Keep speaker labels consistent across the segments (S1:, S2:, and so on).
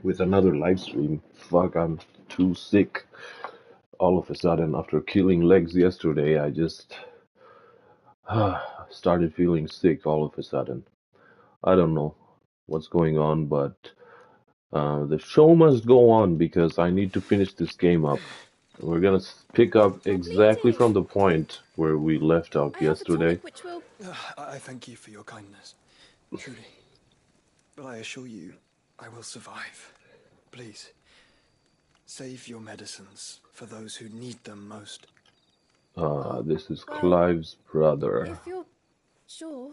S1: with another live stream. Fuck, I'm too sick. All of a sudden, after killing legs yesterday, I just started feeling sick all of a sudden. I don't know what's going on, but the show must go on because I need to finish this game up. We're gonna pick up
S2: You're
S1: exactly
S2: bleeding.
S1: from the point where we left off
S2: I have a
S1: yesterday.
S2: tonic which will...
S3: I thank you for your kindness, truly. But I assure you, I will survive. Please, save your medicines for those who need them most.
S1: This is
S2: Well,
S1: Clive's brother.
S2: if you're sure...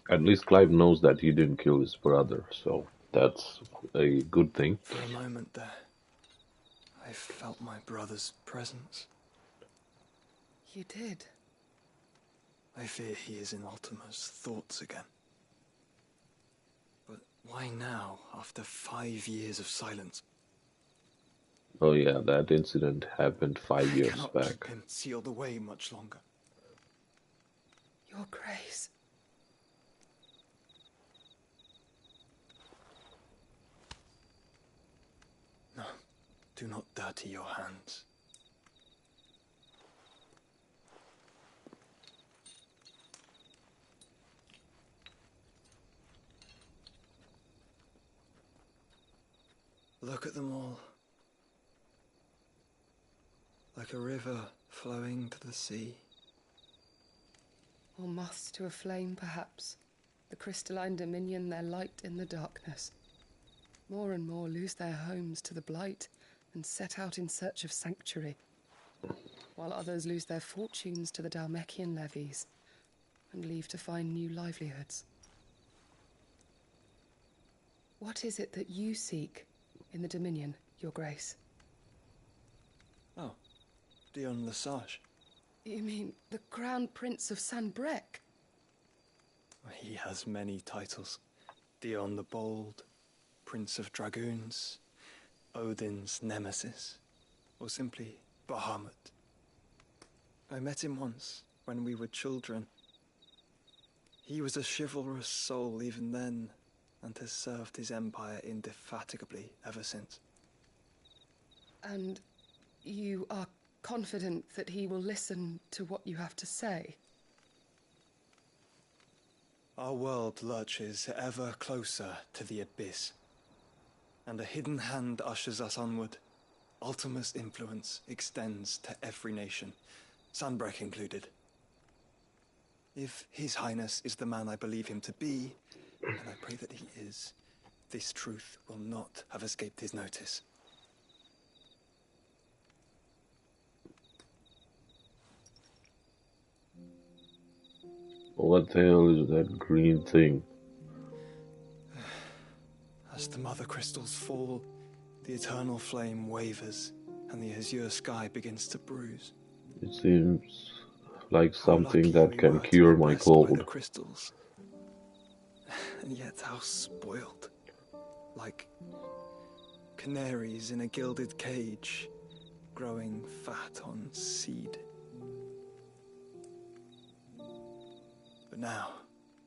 S1: At least Clive knows that he didn't kill his brother, so that's a good thing.
S3: For a moment there, I felt my brother's presence.
S2: You did.
S3: I fear he is in Ultima's thoughts again. But why now, after 5 years of silence?
S1: Oh yeah, that incident happened 5
S3: I
S1: years
S3: cannot
S1: back.
S3: keep him sealed away much longer.
S2: Your Grace.
S3: No, do not dirty your hands. Look at them all. Like a river flowing to the sea.
S2: Or moths to a flame, perhaps. The crystalline dominion their light in the darkness. More and more lose their homes to the blight and set out in search of sanctuary, while others lose their fortunes to the Dhalmekian levies and leave to find new livelihoods. What is it that you seek in the Dominion, Your Grace?
S3: Oh, Dion Lesage.
S2: You mean the Crown Prince of Sanbrec?
S3: He has many titles. Dion the Bold, Prince of Dragoons, Odin's Nemesis, or simply Bahamut. I met him once, when we were children. He was a chivalrous soul even then, and has served his empire indefatigably ever since.
S2: And you are confident that he will listen to what you have to say?
S3: Our world lurches ever closer to the abyss, and a hidden hand ushers us onward. Ultima's influence extends to every nation, Sanbrec included. If His Highness is the man I believe him to be, and I pray that he is, this truth will not have escaped his notice.
S1: What the hell is that green thing?
S3: As the mother crystals fall, the eternal flame wavers, and the azure sky begins to bruise.
S1: It seems like
S3: How
S1: something
S3: lucky
S1: that
S3: we
S1: can
S3: were to
S1: cure
S3: be
S1: my
S3: blessed by the
S1: cold.
S3: crystals. And yet how spoiled. Like canaries in a gilded cage, growing fat on seed. But now,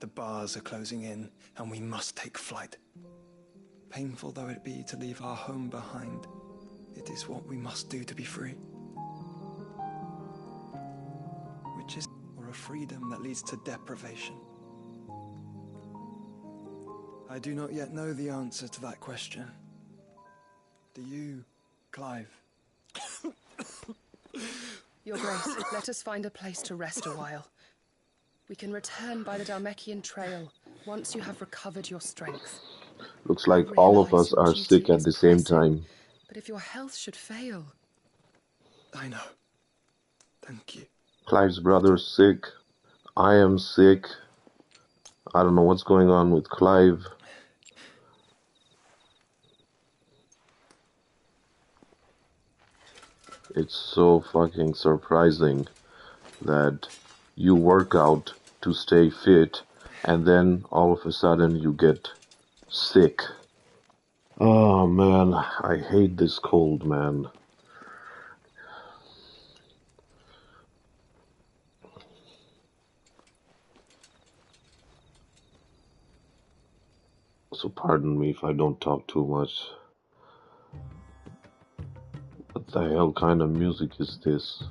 S3: the bars are closing in, and we must take flight. Painful though it be to leave our home behind, it is what we must do to be free. Which is or a freedom that leads to deprivation? I do not yet know the answer to that question. Do you, Clive?
S2: Your Grace, let us find a place to rest a while. We can return by the Dhalmekian trail once you have recovered your strength.
S1: Looks like all of us
S2: Your
S1: are
S2: duty
S1: sick at
S2: is
S1: the same
S2: pressing,
S1: time.
S2: but if your health should fail...
S3: I know. Thank you.
S1: Clive's brother's sick. I am sick. I don't know what's going on with Clive. It's so fucking surprising that you work out to stay fit and then all of a sudden you get sick. Oh man, I hate this cold, man. so pardon me if I don't talk too much. What the hell kind of music is this?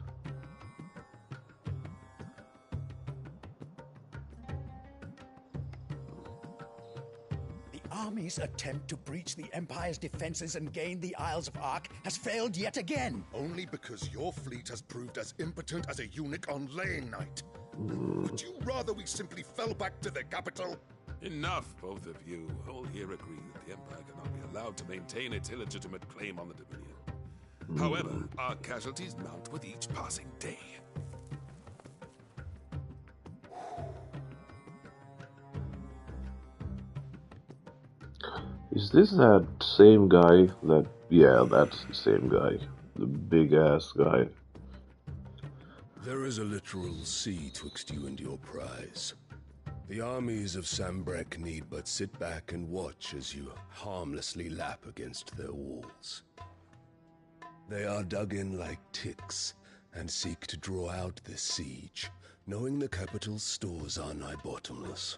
S4: The army's attempt to breach the Empire's defenses and gain the Isles of Ark has failed yet again.
S5: Only because your fleet has proved as impotent as a eunuch on laying night. Would you rather we simply fell back to the capital?
S6: Enough, both of you. All here agree that the Empire cannot be allowed to maintain its illegitimate claim on the Dominion. However, our casualties mount with each passing day.
S1: Is this that same guy that... Yeah, that's the same guy. The big-ass guy.
S7: There is a literal sea twixt you and your prize. The armies of Sanbreque need but sit back and watch as you harmlessly lap against their walls. They are dug in like ticks and seek to draw out this siege, knowing the capital's stores are nigh bottomless.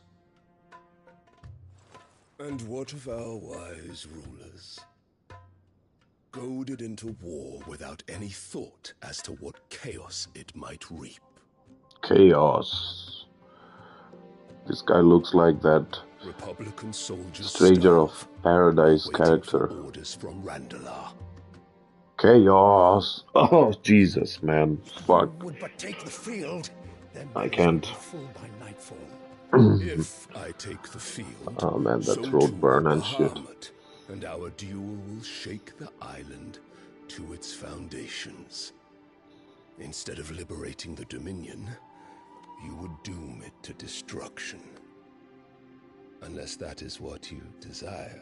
S7: And what of our wise rulers? Goaded into war without any thought as to what chaos it might reap.
S1: Chaos. This guy looks like that
S7: Republican soldiers
S1: Stranger of Paradise
S7: waiting
S1: character.
S7: for orders from Randalar.
S1: Chaos. Oh, Jesus, man. Fuck.
S4: Would but take the field, then
S1: I can't.
S4: full by nightfall.
S7: If I take the field,
S1: Oh, man,
S7: so
S1: that's road burn
S7: too
S1: and shit.
S7: Bahamut, and our duel will shake the island to its foundations. Instead of liberating the Dominion, you would doom it to destruction. Unless that is what you desire.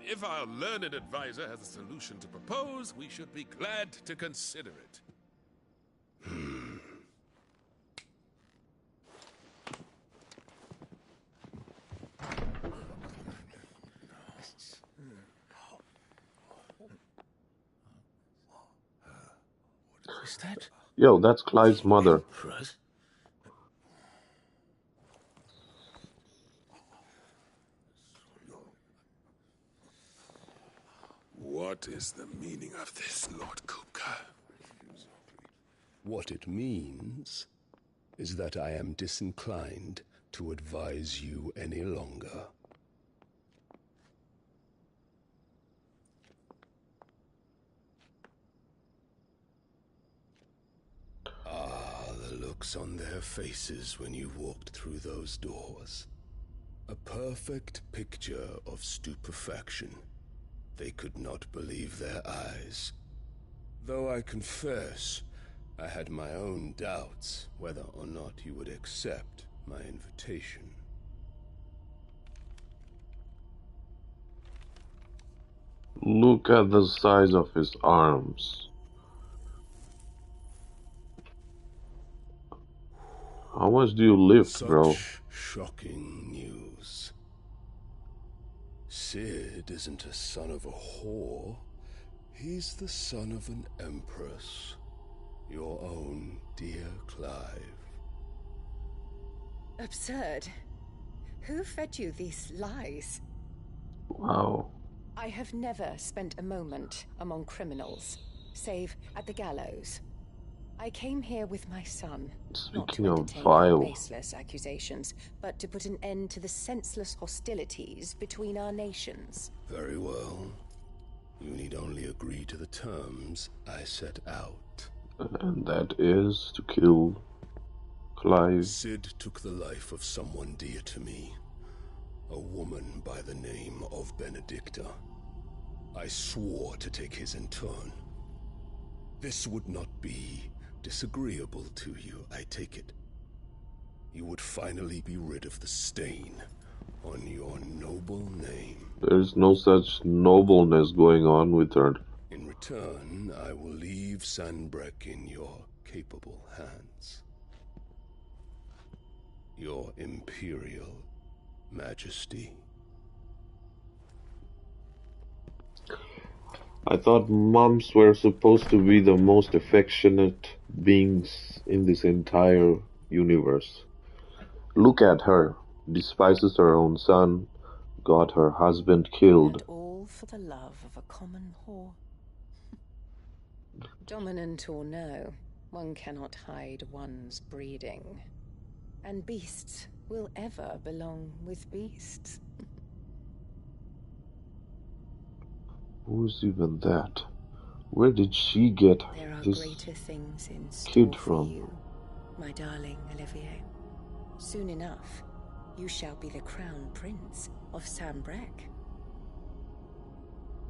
S6: If our learned advisor has a solution to propose, we should be glad to consider it.
S4: What is that?
S1: Yo, that's Clive's mother.
S6: What is the meaning of this, Lord Kupka?
S7: What it means is that I am disinclined to advise you any longer. The looks on their faces when you walked through those doors. A perfect picture of stupefaction. They could not believe their eyes. Though I confess, I had my own doubts whether or not you would accept my invitation.
S1: Look at the size of his arms. How much do you lift, bro?
S7: Such shocking news. Sid isn't a son of a whore. He's the son of an empress. Your own dear Clive.
S8: Absurd. Who fed you these lies?
S1: Wow.
S8: I have never spent a moment among criminals, save at the gallows. I came here with my son, not
S1: Speaking
S8: to
S1: of
S8: entertain
S1: vile.
S8: baseless accusations, but to put an end to the senseless hostilities between our nations.
S7: Very well. You need only agree to the terms I set out.
S1: And that is to kill Clive.
S7: Sid took the life of someone dear to me. A woman by the name of Benedicta. I swore to take his in turn. This would not be disagreeable to you, I take it. You would finally be rid of the stain on your noble name.
S1: There's no such nobleness going on with her.
S7: In return, I will leave Sanbreque in your capable hands. Your Imperial Majesty.
S1: I thought moms were supposed to be the most affectionate beings in this entire universe. Look at her. Despises her own son. Got her husband killed.
S8: And all for the love of a common whore. Dominant or no, one cannot hide one's breeding. And beasts will ever belong with beasts.
S1: Who's even that? Where did she get
S8: There are
S1: this
S8: greater things in store
S1: kid
S8: for
S1: from?
S8: you, my darling Olivier. Soon enough, you shall be the crown prince of Sambrec.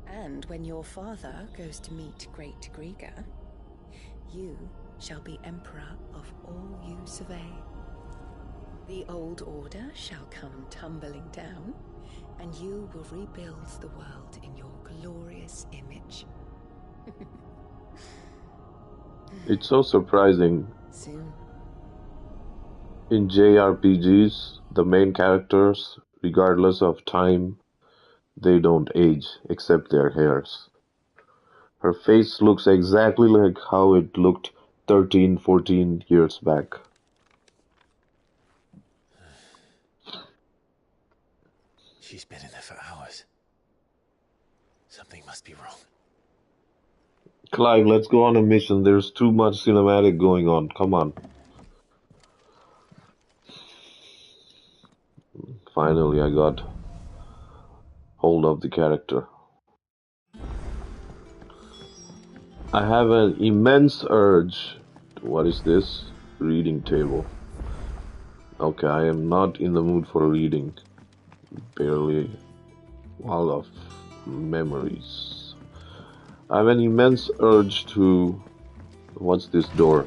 S8: And when your father goes to meet Great Grieger, you shall be emperor of all you survey. The old order shall come tumbling down, and you will rebuild the world in your glorious image.
S1: It's so surprising.
S8: Soon.
S1: In JRPGs, the main characters, regardless of time, they don't age, except their hairs. Her face looks exactly like how it looked 13, 14 years back.
S9: She's been in there for hours. Something must be wrong.
S1: Clive, let's go on a mission. There's too much cinematic going on. Come on. Finally, I got hold of the character. I have an immense urge. What is this? Reading table. Okay, I am not in the mood for reading. Barely. Wall of memories. I have an immense urge to... What's this door?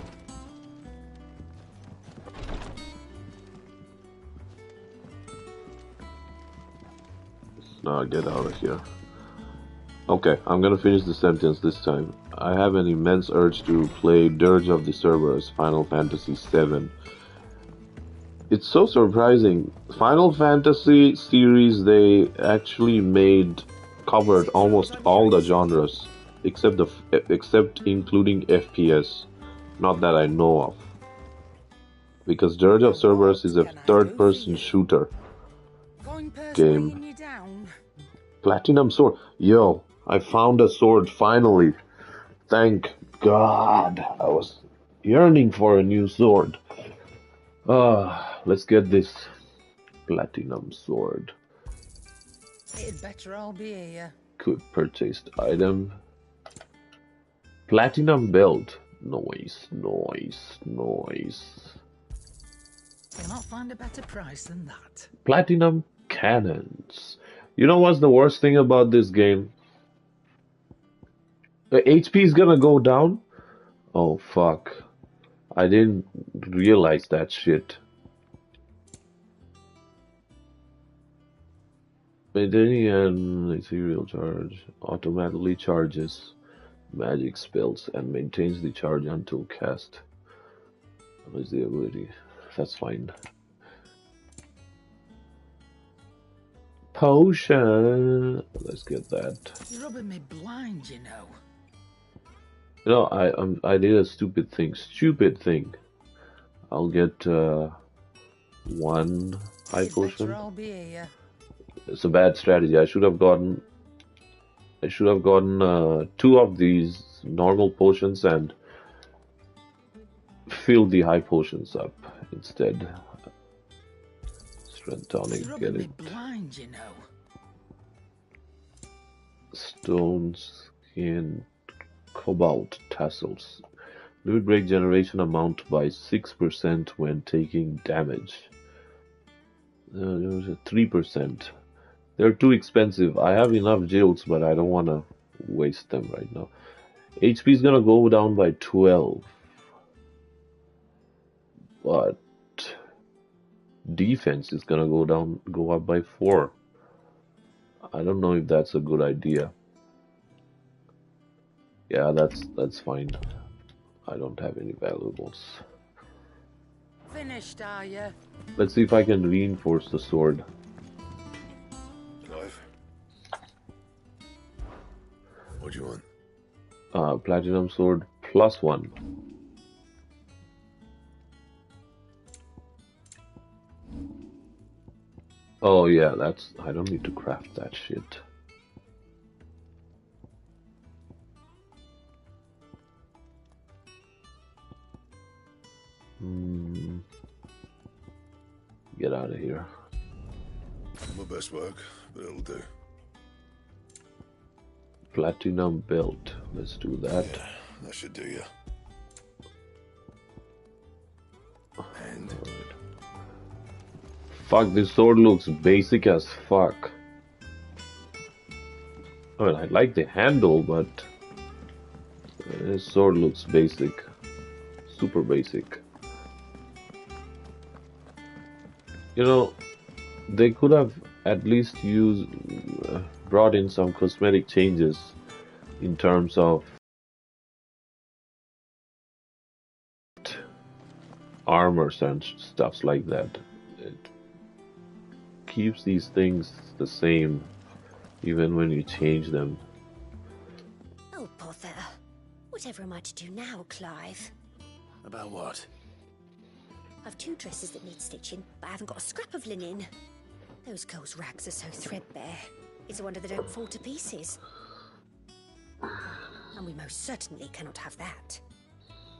S1: No, get out of here. Okay, I'm gonna finish the sentence this time. I have an immense urge to play Dirge of the Cerberus, Final Fantasy VII. It's so surprising. Final Fantasy series, they actually covered almost all the genres, except including FPS. Not that I know of. Because Dirge of Cerberus is a third-person shooter game. Platinum sword. Yo, I found a sword finally. Thank God. I was yearning for a new sword. Let's get this platinum sword.
S10: It'd better all be here.
S1: Could purchased item. Platinum belt. Noise.
S10: Cannot find a better price than that.
S1: Platinum cannons. You know what's the worst thing about this game? The HP is gonna go down? Oh fuck. I didn't realize that shit. Maintaining an ethereal charge automatically charges magic spells and maintains the charge until cast. What is the ability? That's fine. Potion. Let's get that.
S10: You're rubbing me blind, you know.
S1: You know, I did a stupid thing. I'll get one high potion. It's a bad strategy. I should have gotten two of these normal potions and filled the high potions up instead. Strength tonic, get it.
S10: Blind, you know.
S1: Stone skin, cobalt tassels. Limit break generation amount by 6% when taking damage. There's a 3%. They're too expensive. I have enough jewels, but I don't want to waste them right now. HP is gonna go down by 12. But defense is gonna go up by 4. I don't know if that's a good idea. Yeah, that's fine. I don't have any valuables.
S10: Finished, are you?
S1: Let's see if I can reinforce the sword.
S7: Clive? What do you want?
S1: Platinum sword +1. Oh yeah, that's... I don't need to craft that shit. Get out of here.
S5: My best work, but it'll do.
S1: Platinum belt. Let's do that.
S5: Yeah, that should do you. And
S1: fuck, this sword looks basic as fuck. I mean, I like the handle, but this sword looks basic. Super basic. You know, they could have at least brought in some cosmetic changes in terms of armors and stuffs like that. It keeps these things the same even when you change them.
S11: Oh, bother. Whatever am I to do now, Clive?
S9: About what?
S11: I've 2 dresses that need stitching, but I haven't got a scrap of linen. Those girls' rags are so threadbare. It's a wonder they don't fall to pieces. And we most certainly cannot have that.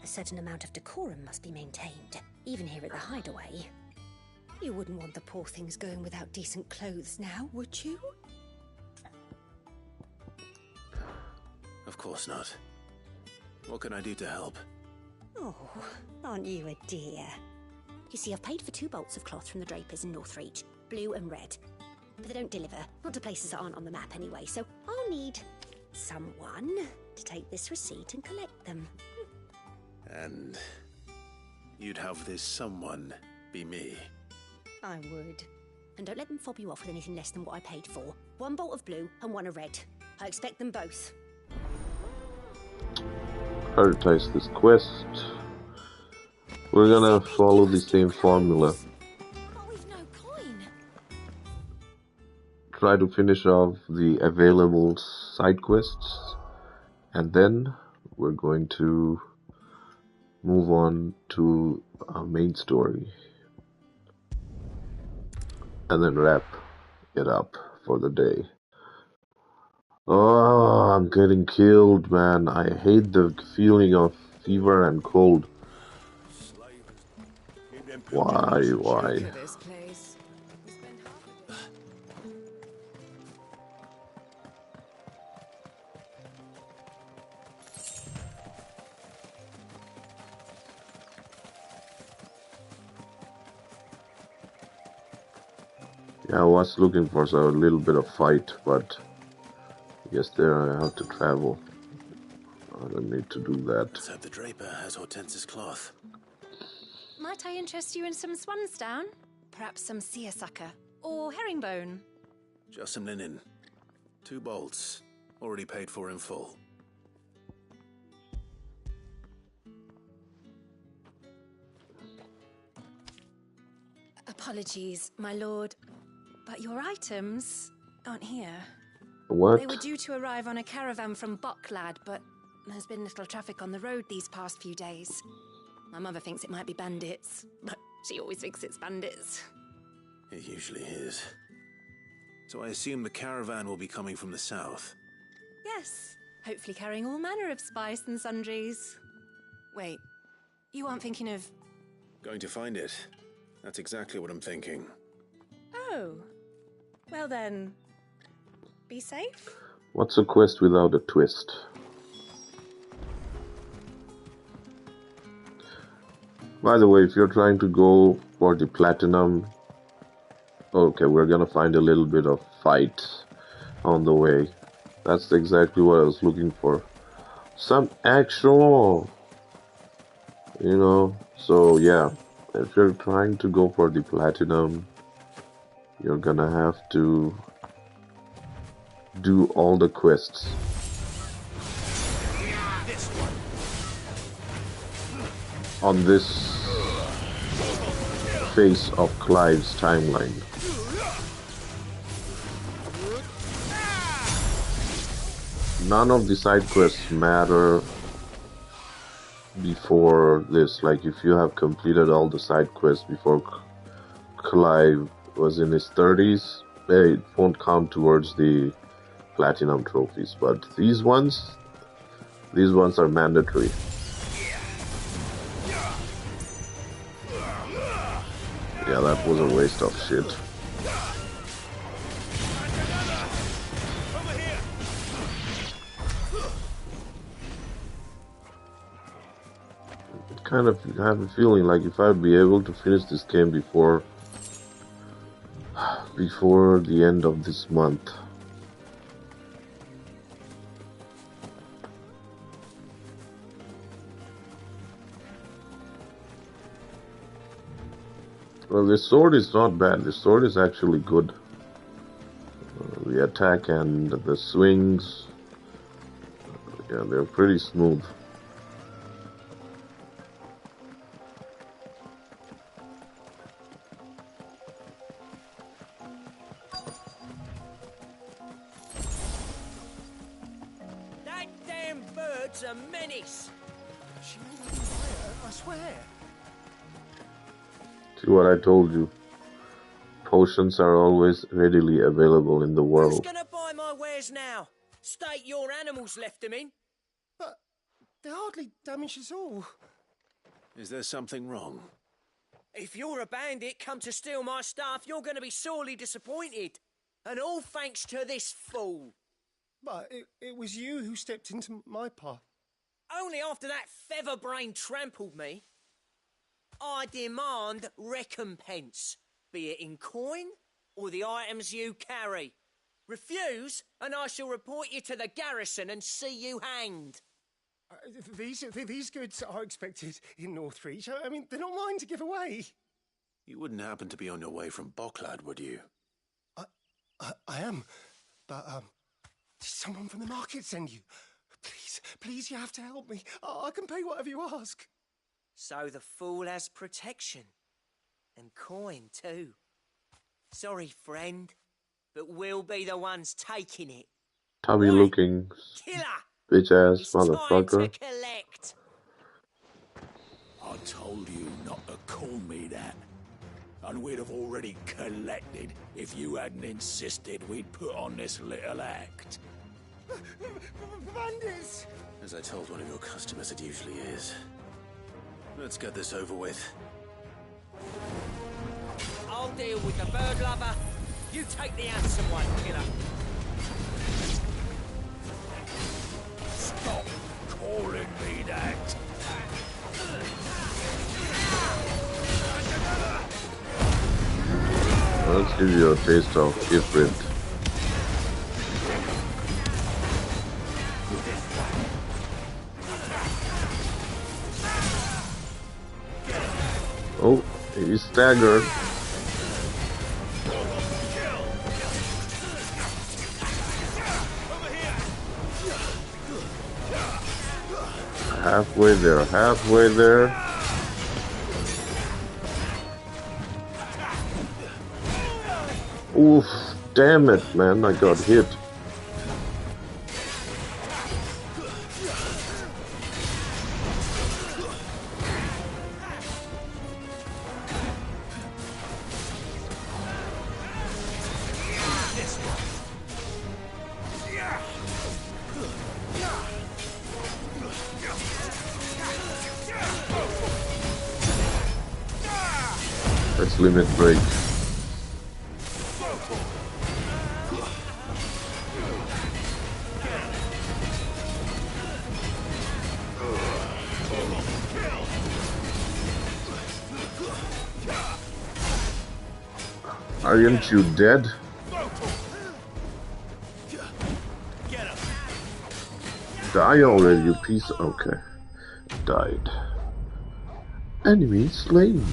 S11: A certain amount of decorum must be maintained, even here at the hideaway. You wouldn't want the poor things going without decent clothes now, would you?
S9: Of course not. What can I do to help?
S11: Oh, aren't you a dear? You see, I've paid for 2 bolts of cloth from the drapers in Northreach, blue and red. But they don't deliver, not to places that aren't on the map anyway, so I'll need someone to take this receipt and collect them.
S9: And you'd have this someone be me?
S11: I would. And don't let them fob you off with anything less than what I paid for. 1 bolt of blue and 1 of red. I expect them both.
S1: Prioritize this quest. We're gonna follow the same formula.
S11: But we've no coin.
S1: Try to finish off the available side quests, and then we're going to move on to our main story, and then wrap it up for the day. Oh, I'm getting killed, man. I hate the feeling of fever and cold. Why? Yeah, I was looking for a little bit of fight, but I guess there I have to travel. I don't need to do that.
S9: So the draper has Hortense's cloth.
S12: Might I interest you in some swansdown? Perhaps some seersucker or herringbone?
S9: Just some linen. 2 bolts. Already paid for in full.
S12: Apologies, my lord, but your items aren't here.
S1: What?
S12: They were due to arrive on a caravan from Bocklad, but there's been little traffic on the road these past few days. My mother thinks it might be bandits, but she always thinks it's bandits.
S9: It usually is. So I assume the caravan will be coming from the south.
S12: Yes, hopefully carrying all manner of spice and sundries. Wait, you aren't thinking of...
S9: Going to find it. That's exactly what I'm thinking.
S12: Oh, well then, be safe?
S1: What's a quest without a twist? By the way, if you're trying to go for the platinum... Okay, we're gonna find a little bit of fight on the way. That's exactly what I was looking for. Some action! You know, so yeah. If you're trying to go for the platinum, you're gonna have to do all the quests. On this phase of Clive's timeline. None of the side quests matter before this. Like, if you have completed all the side quests before Clive was in his 30s, it won't count towards the platinum trophies. But these ones are mandatory. Yeah, that was a waste of shit. Kind of have a feeling like if I'd be able to finish this game before the end of this month. Well, this sword is not bad. This sword is actually good. The attack and the swings, yeah, they're pretty smooth.
S13: That damn bird's a menace. She wouldn't buy it, I swear.
S1: See what I told you. Potions are always readily available in the
S13: Who's
S1: world.
S13: gonna buy my wares now? State your animals left them in. But they're hardly damaged at all.
S9: Is there something wrong?
S13: If you're a bandit come to steal my stuff, you're gonna be sorely disappointed. And all thanks to this fool. But it was you who stepped into my path. Only after that feather-brain trampled me. I demand recompense, be it in coin or the items you carry. Refuse, and I shall report you to the garrison and see you hanged. These goods are expected in Northreach. I mean, they're not mine to give away.
S9: You wouldn't happen to be on your way from Bocklad, would you?
S13: I am, but did someone from the market send you? Please, you have to help me. I can pay whatever you ask. So the fool has protection. And coin, too. Sorry, friend, but we'll be the ones taking it.
S1: Tubby looking
S13: Killer!
S1: bitch ass
S13: It's time
S1: motherfucker.
S13: to collect.
S7: I told you not to call me that. And we'd have already collected if you hadn't insisted we'd put on this little act.
S13: Bandits!
S9: As I told one of your customers, it usually is. Let's get this over with.
S13: I'll deal with the bird lover. You take the handsome one, killer.
S7: Stop calling me that.
S1: Let's give you a taste of Ifrit. Oh, he's staggered. Halfway there, halfway there. Oof, damn it, man, I got hit. Let's limit break. Aren't you dead? Die already, you piece. Okay. Died. Enemy slain.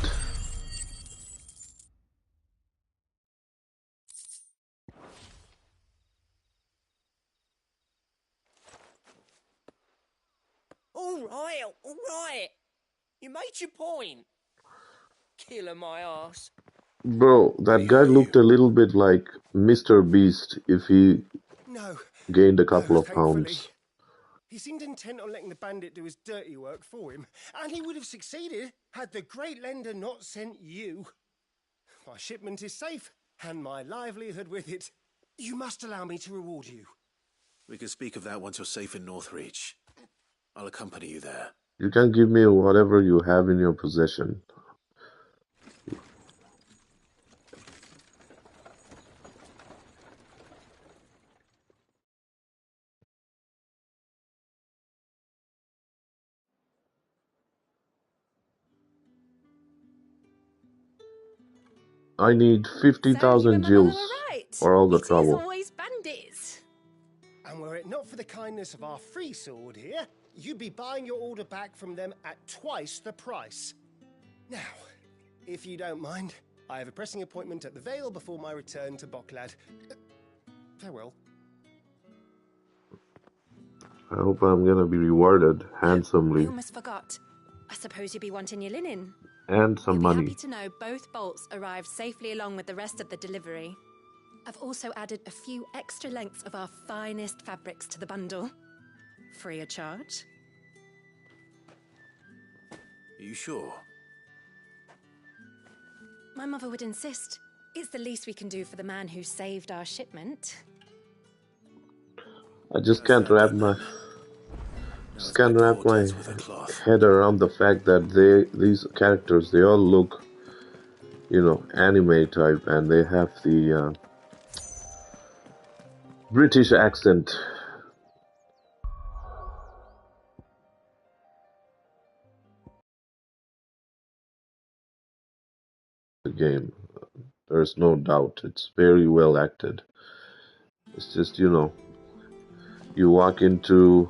S13: All right. You made your point. Killer my ass.
S1: Bro, that guy looked a little bit like Mr. Beast if he gained a couple of pounds.
S13: He seemed intent on letting the bandit do his dirty work for him, and he would have succeeded had the great lender not sent you. My shipment is safe, and my livelihood with it. You must allow me to reward you.
S9: We can speak of that once you're safe in Northreach. I'll accompany you there.
S1: You can give me whatever you have in your possession. I need 50,000 jewels for all the trouble.
S12: Always bandits.
S13: And were it not for the kindness of our free sword here, you'd be buying your order back from them at twice the price. Now, if you don't mind, I have a pressing appointment at the Vale before my return to Bocklad. Farewell.
S1: I hope I'm gonna be rewarded handsomely.
S12: I almost forgot. I suppose you'd be wanting your linen.
S1: And some
S12: You'll
S1: money.
S12: be happy to know both bolts arrived safely along with the rest of the delivery. I've also added a few extra lengths of our finest fabrics to the bundle. Free of charge.
S9: Are you sure?
S12: My mother would insist. It's the least we can do for the man who saved our shipment.
S1: I just can't wrap my head around the fact that these characters, they all look, you know, anime type, and they have the British accent. The game, there's no doubt, it's very well acted. It's just, you know, you walk into...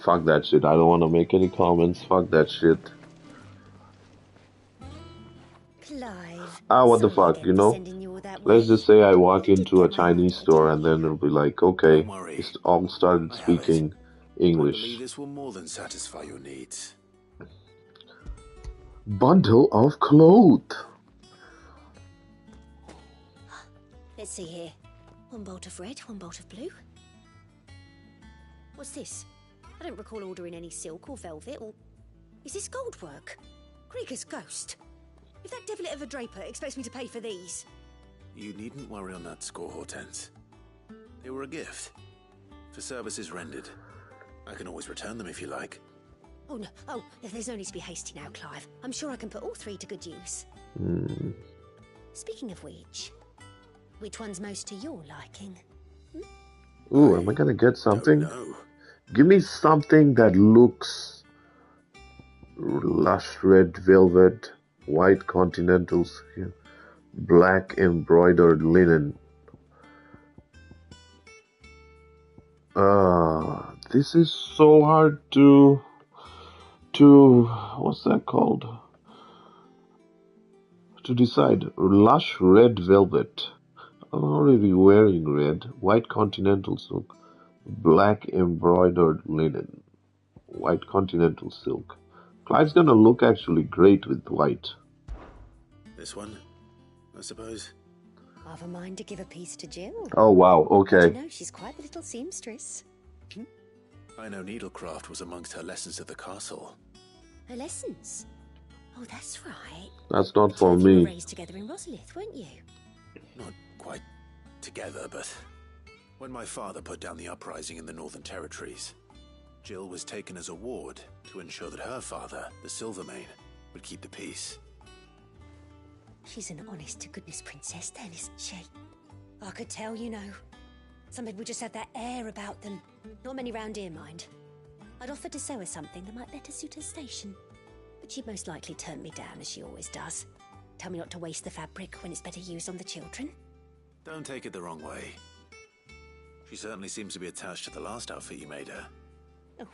S1: Fuck that shit, I don't want to make any comments, fuck that shit.
S11: Clive,
S1: Ah, what the fuck, you know? Let's just say I walk into a Chinese store and then it'll be like, okay, it's all started speaking
S9: I
S1: English.
S9: believe this will more than satisfy your needs.
S1: Bundle of clothes.
S11: Let's see here. One bolt of red, one bolt of blue. What's this? I don't recall ordering any silk or velvet, or... Is this gold work? Krieger's ghost. If that devilet of a draper expects me to pay for these...
S9: You needn't worry on that score, Hortense. They were a gift. For services rendered. I can always return them if you like.
S11: Oh, no. Oh, there's no need to be hasty now, Clive. I'm sure I can put all three to good use. Speaking of which one's most to your liking?
S1: Ooh, am I gonna get something? Give me something that looks lush red velvet, white continental skin, black embroidered linen. This is so hard to what's that called? To decide. Lush red velvet. I'm already wearing red. White continental silk. Black embroidered linen. White continental silk. Clive's gonna look actually great with white.
S9: This one, I suppose.
S11: I've a mind to give a piece to Jill.
S1: Oh wow, okay.
S11: You know, she's quite the little seamstress.
S9: I know needlecraft was amongst her lessons at the castle.
S11: Her lessons? Oh, that's right.
S1: That's not for
S11: You
S1: me.
S11: were raised together in Rosalith, weren't you?
S9: Not quite together, but when my father put down the uprising in the Northern Territories, Jill was taken as a ward to ensure that her father, the Silvermane, would keep the peace.
S11: She's an honest-to-goodness princess then, isn't she? I could tell, you know. Some people just have that air about them. Not many round here, mind. I'd offered to sew her something that might better suit her station. But she'd most likely turn me down, as she always does. Tell me not to waste the fabric when it's better used on the children.
S9: Don't take it the wrong way. She certainly seems to be attached to the last outfit you made her.
S11: Oh,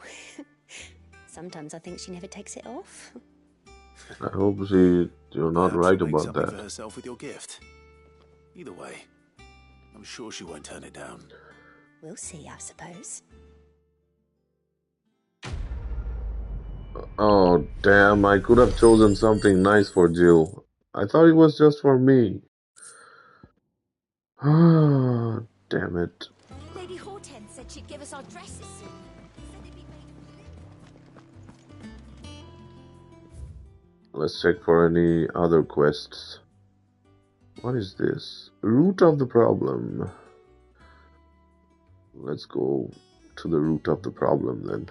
S11: sometimes I think she never takes it off.
S1: I hope you're not right about
S9: Something for
S1: that.
S9: herself with your gift. Either way, I'm sure she won't turn it down.
S11: We'll see, I suppose.
S1: Oh damn, I could have chosen something nice for Jill. I thought it was just for me. Ah, damn it.
S11: Lady Hortense said she'd give us our dresses soon.
S1: Let's check for any other quests. What is this? Root of the problem. Let's go to the root of the problem then.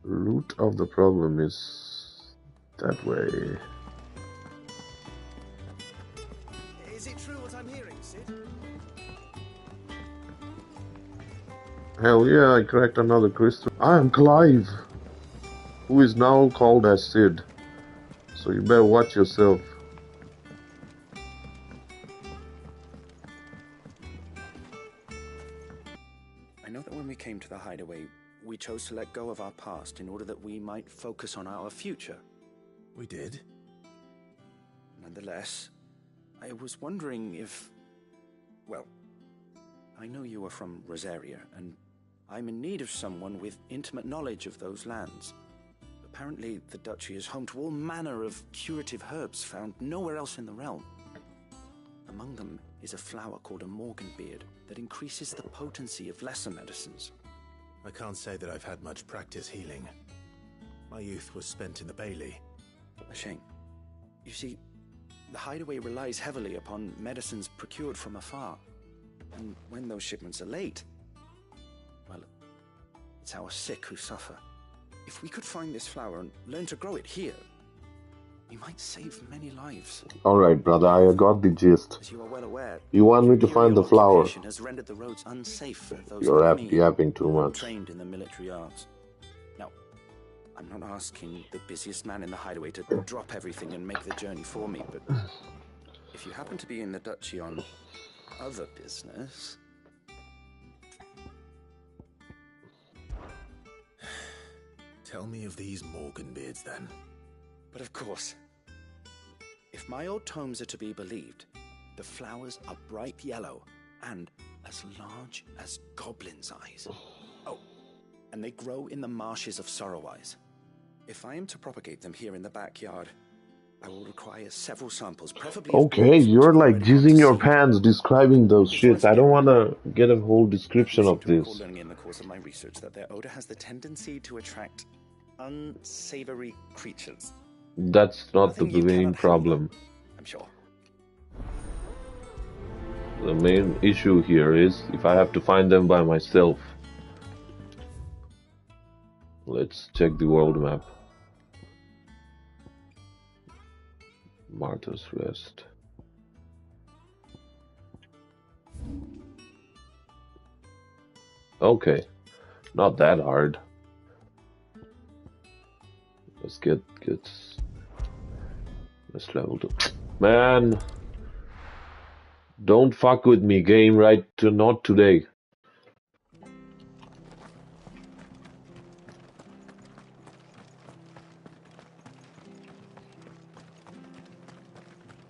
S1: Root of the problem is that way.
S13: Is it true what I'm hearing, Sid?
S1: Hell yeah, I cracked another crystal. I am Clive, who is now called as Sid. So you better watch yourself.
S9: I know that when we came to the hideaway, we chose to let go of our past in order that we might focus on our future.
S14: We did?
S9: Nonetheless, I was wondering if... Well, I know you are from Rosaria, and I'm in need of someone with intimate knowledge of those lands. Apparently, the Duchy is home to all manner of curative herbs found nowhere else in the realm. Among them is a flower called a morganbeard that increases the potency of lesser medicines.
S14: I can't say that I've had much practice healing. My youth was spent in the Bailey.
S9: A shame. You see, the hideaway relies heavily upon medicines procured from afar. And when those shipments are late, well, it's our sick who suffer. If we could find this flower and learn to grow it here, we might save many lives.
S1: Alright, brother, I got the gist.
S9: As you are well aware,
S1: You want me to find the flower?
S9: occupation has rendered the roads unsafe for those
S1: You're
S9: like me
S1: yapping too much.
S9: trained in the military arts. Now, I'm not asking the busiest man in the hideaway to drop everything and make the journey for me, but if you happen to be in the Duchy on other business...
S14: Tell me of these morganbeards, then.
S9: But of course, if my old tomes are to be believed, the flowers are bright yellow and as large as goblins' eyes. Oh, and they grow in the marshes of Sorrowise. If I am to propagate them here in the backyard, I will require several samples, preferably...
S1: Okay, you're like jizzing your pants describing those shits. I don't want to get a whole description of this.
S9: Learning in the course of my research that their odor has the tendency to attract unsavory creatures.
S1: That's not the main problem.
S9: I'm sure.
S1: The main issue here is if I have to find them by myself. Let's check the world map. Martha's Rest. Okay, not that hard. Let's get let's level 2. Man, don't fuck with me, game. Right? Not today.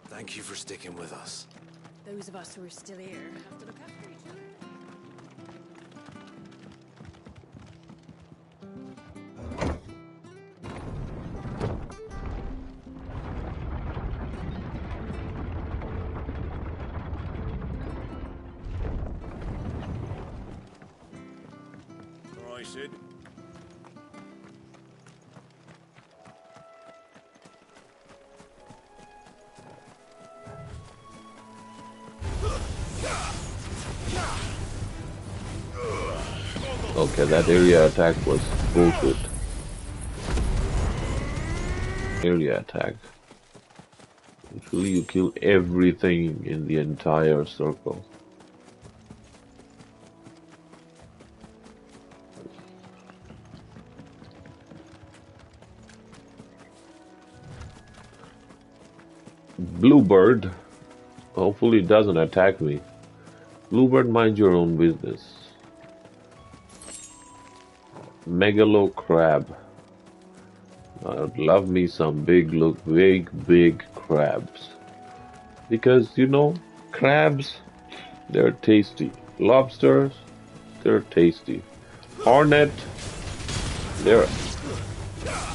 S14: Thank you for sticking with us.
S10: Those of us who are still here have to look after each other.
S6: All right, Sid.
S1: Okay, that area attack was bullshit. Area attack. Usually you kill everything in the entire circle. Bluebird. Hopefully it doesn't attack me. Bluebird, mind your own business. Megalo crab. I'd love me some big crabs. Because, you know, crabs, they're tasty. Lobsters, they're tasty. Hornet, they're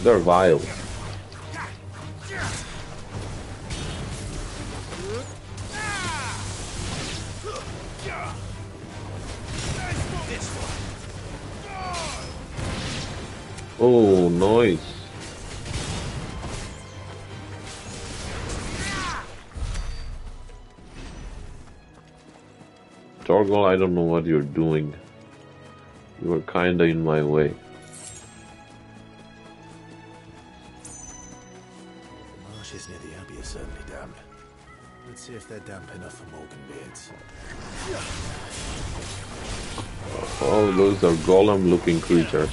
S1: vile. Oh, nice. Torgal, I don't know what you're doing. You are kinda in my way.
S14: The marshes near the Abbey are certainly damp. Let's see if they're damp enough for Morganbeards.
S1: Oh, those are golem-looking creatures.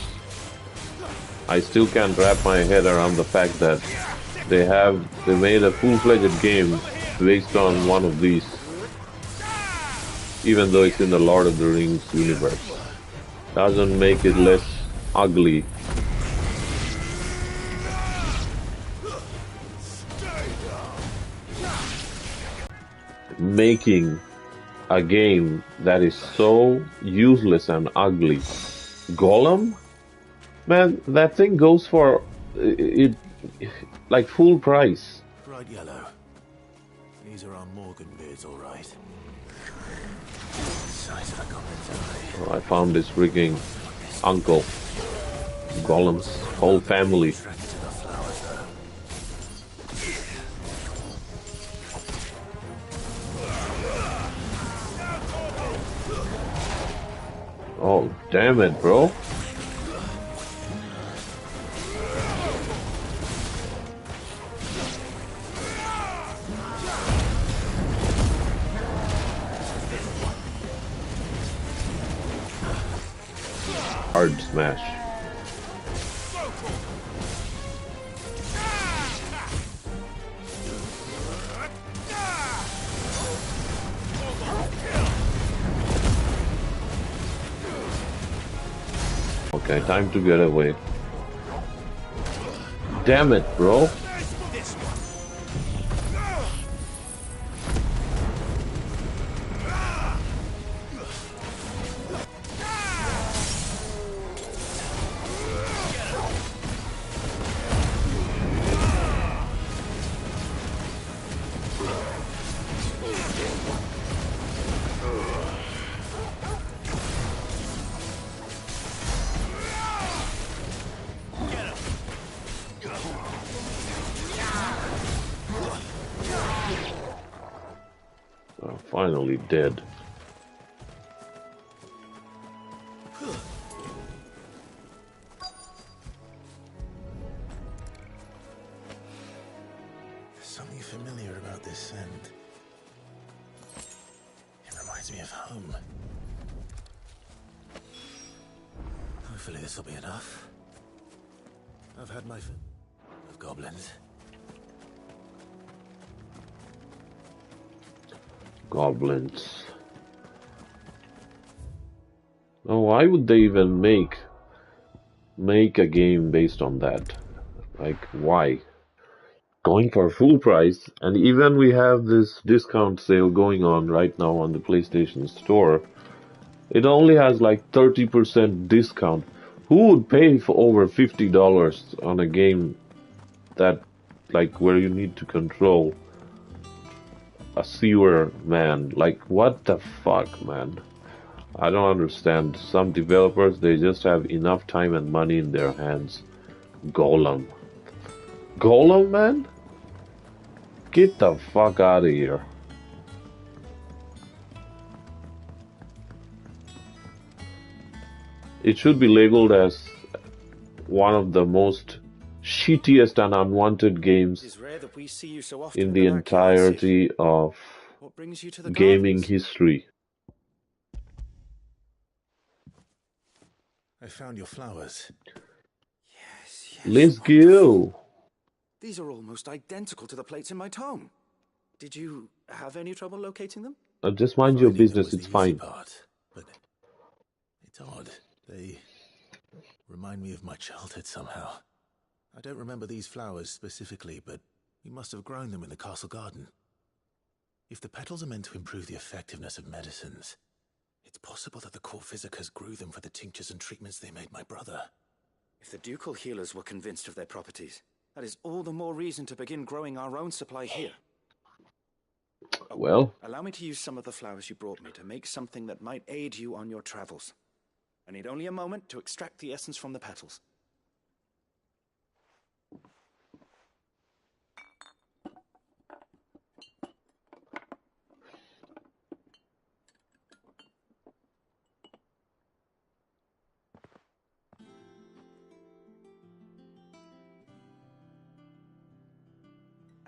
S1: I still can't wrap my head around the fact that they made a full-fledged game based on one of these, even though it's in the Lord of the Rings universe. Doesn't make it less ugly. Making a game that is so useless and ugly. Golem? Man, that thing goes for it like full price.
S14: Bright yellow. These are our Morganbeards, all right. Size of a goblin's eye.
S1: Oh, I found this freaking uncle. Golem's whole family. Oh, damn it, bro. Hard smash. Okay, time to get away. Damn it, bro. Finally dead.
S14: There's something familiar about this scent. It reminds me of home. Hopefully this will be enough. I've had my fill of goblins.
S1: Goblins. Oh, why would they even make a game based on that? Like, why? Going for full price, and even we have this discount sale going on right now on the PlayStation Store. It only has like 30% discount. Who would pay for over $50 on a game that, like, where you need to control a sewer man? Like, what the fuck, man? I don't understand. Some developers, they just have enough time and money in their hands. Golem. Golem, man? Get the fuck out of here. It should be labeled as one of the most shittiest and unwanted games in the entirety of gaming history.
S14: I found your flowers.
S15: Yes.
S1: Let's go.
S15: These are almost identical to the plates in my tome. Did you have any trouble locating them?
S1: Just mind your business, it's fine.
S14: But it's odd. They remind me of my childhood somehow. I don't remember these flowers specifically, but we must have grown them in the castle garden. If the petals are meant to improve the effectiveness of medicines, it's possible that the court physicers grew them for the tinctures and treatments they made my brother.
S15: If the ducal healers were convinced of their properties, that is all the more reason to begin growing our own supply here.
S1: Well,
S15: allow me to use some of the flowers you brought me to make something that might aid you on your travels. I need only a moment to extract the essence from the petals.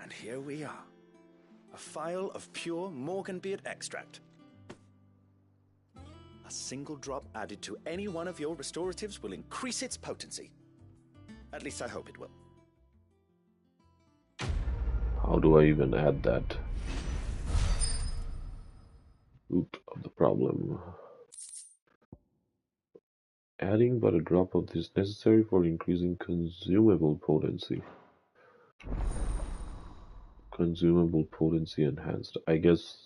S15: And here we are. A phial of pure Morganbeard extract. A single drop added to any one of your restoratives will increase its potency. At least I hope it will.
S1: How do I even add that? Root of the problem. Adding but a drop of this necessary for increasing consumable potency. Consumable potency enhanced. I guess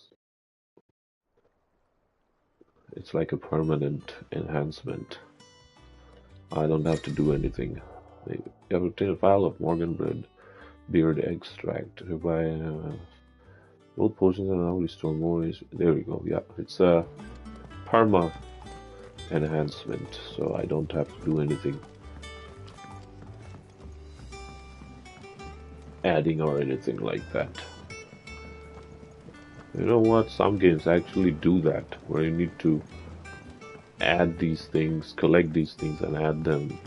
S1: it's like a permanent enhancement. I don't have to do anything. You have obtained a file of Morganbeard extract. By both potions and now restore more. There we go. Yeah, it's a perma enhancement, so I don't have to do anything adding or anything like that. You know what? Some games actually do that, where you need to add these things, collect these things, and add them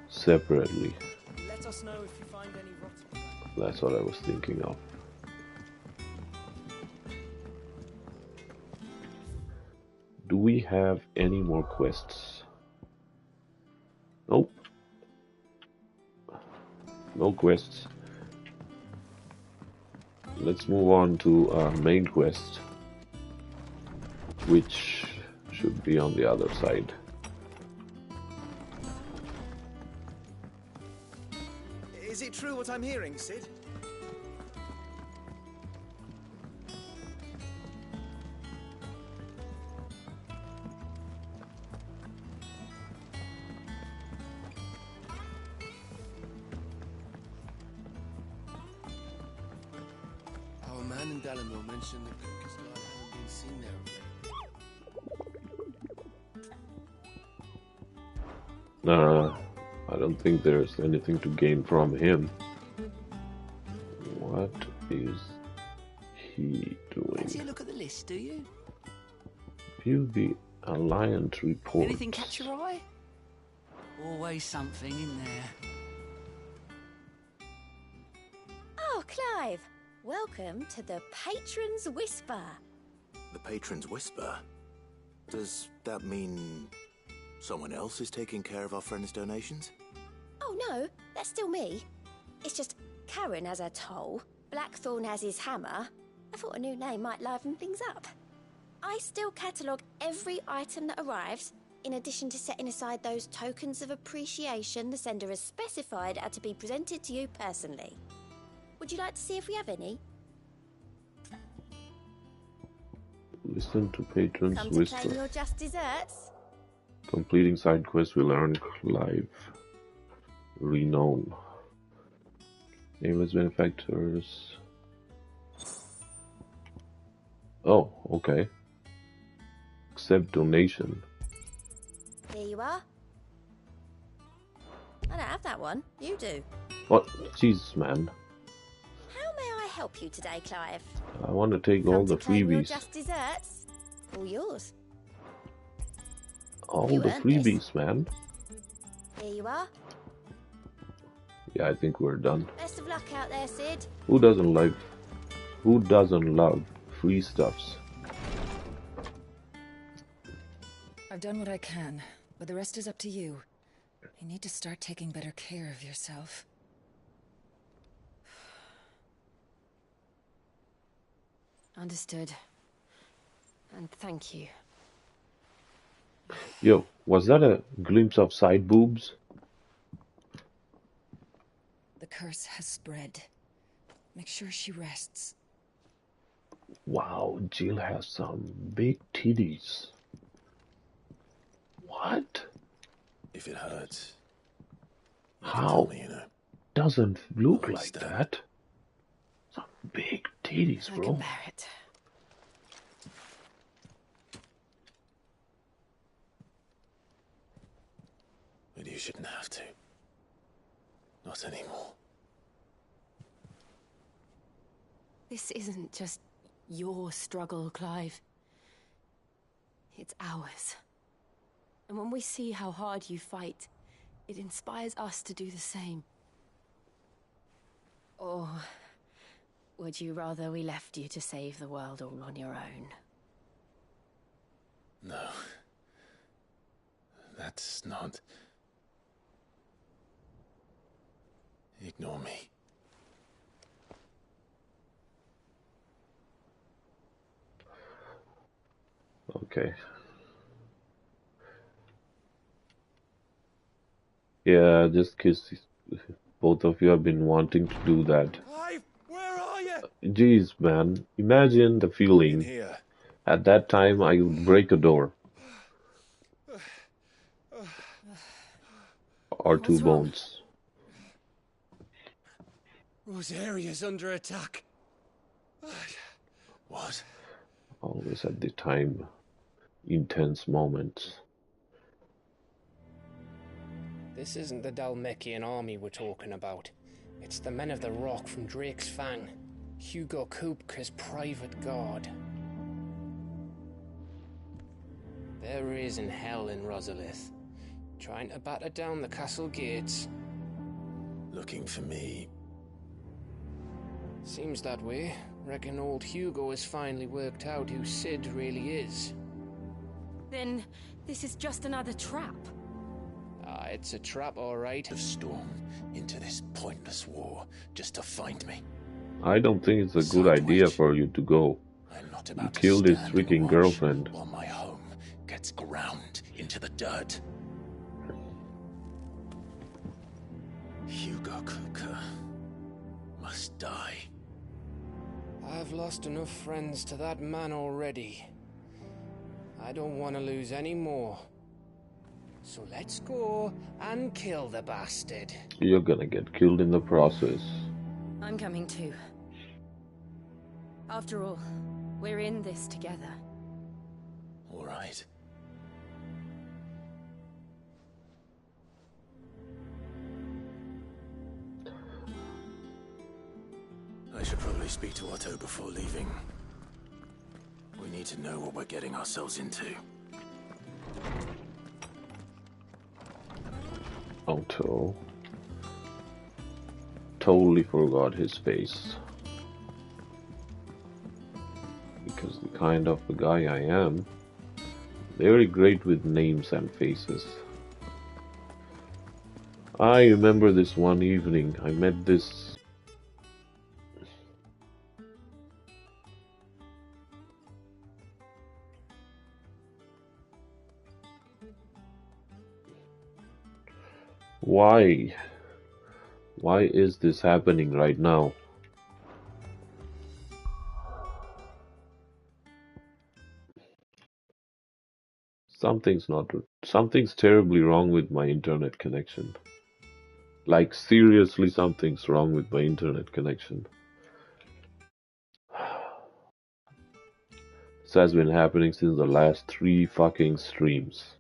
S1: separately.
S13: Let us know if you find any rotten.
S1: That's what I was thinking of. Do we have any more quests? Nope. No quests. Let's move on to our main quest, which should be on the other side.
S3: Is it true what I'm hearing, Sid?
S16: Our man in Dalamore mentioned that crystalin hadn't been seen there of late.
S1: I don't think there's anything to gain from him. What is he doing?
S10: Actually, look at the list, do you?
S1: View the Alliance report.
S10: Anything catch your eye? Always something in there.
S11: Oh, Clive! Welcome to the Patron's Whisper.
S9: The Patron's Whisper? Does that mean someone else is taking care of our friend's donations?
S11: Oh no, that's still me. It's just Karen has her toll, Blackthorn has his hammer. I thought a new name might liven things up. I still catalogue every item that arrives, in addition to setting aside those tokens of appreciation the sender has specified are to be presented to you personally. Would you like to see if we have any?
S1: Listen to Patron's
S11: Come to
S1: Whisper.
S11: claim your just desserts?
S1: Completing side quests will earn Clive renown. Neighbors, benefactors. Oh, okay. Accept donation.
S11: Here you are. I don't have that one. You do.
S1: What? Jesus, man.
S11: How may I help you today, Clive?
S1: I want to take all the
S11: Claim your
S1: freebies.
S11: just desserts? All yours.
S1: All
S11: You
S1: the
S11: earned this.
S1: freebies, man.
S11: Here you are.
S1: Yeah, I think we're done.
S11: Best of luck out there, Sid.
S1: Who doesn't love free stuffs?
S10: I've done what I can, but the rest is up to you. You need to start taking better care of yourself.
S12: Understood. And thank you.
S1: Yo, was that a glimpse of side boobs?
S10: The curse has spread. Make sure she rests.
S1: Wow, Jill has some big titties. What?
S14: If it hurts,
S1: How
S14: me, you know.
S1: doesn't look like that? Some big titties,
S12: I
S1: bro.
S12: can bear it.
S14: But you shouldn't have to. Not anymore.
S12: This isn't just your struggle, Clive. It's ours. And when we see how hard you fight, it inspires us to do the same. Or would you rather we left you to save the world all on your own?
S14: No. That's not... Ignore me.
S1: Okay. Yeah, just kiss. Both of you have been wanting to do that.
S3: Clive, where are you?
S1: Jeez, man. Imagine the
S3: In
S1: feeling.
S3: here.
S1: At that time, I would break a door. Or two
S12: What's wrong?
S1: bones.
S13: Rosaria's under attack.
S14: What?
S1: Always at the time. Intense moments.
S17: This isn't the Dalmekian army we're talking about. It's the men of the Rock from Drake's Fang. Hugo Kupka's private guard. There is in hell in Rosalith, trying to batter down the castle gates.
S14: Looking for me.
S17: Seems that way. Reckon old Hugo has finally worked out who Sid really is.
S12: Then this is just another trap.
S17: Ah, it's a trap, all right.
S14: Of storm into this pointless war just to find me.
S1: I don't think it's a good idea for you to go.
S14: I'm not
S1: You
S14: about to
S1: killed his
S14: stand
S1: freaking
S14: and watch
S1: girlfriend.
S14: while my home gets ground into the dirt. Hugo Kupka must die.
S17: I've lost enough friends to that man already. I don't want to lose any more. So let's go and kill the bastard.
S1: You're gonna get killed in the process.
S12: I'm coming too. After all, we're in this together.
S14: All right. I should probably speak to Otto before leaving. We need to know what we're getting ourselves into.
S1: Otto. Totally forgot his face. Because the kind of a guy I am, very great with names and faces. I remember this one evening, I met this Why? Why is this happening right now? Something's terribly wrong with my internet connection. Like seriously something's wrong with my internet connection. This has been happening since the last 3 fucking streams.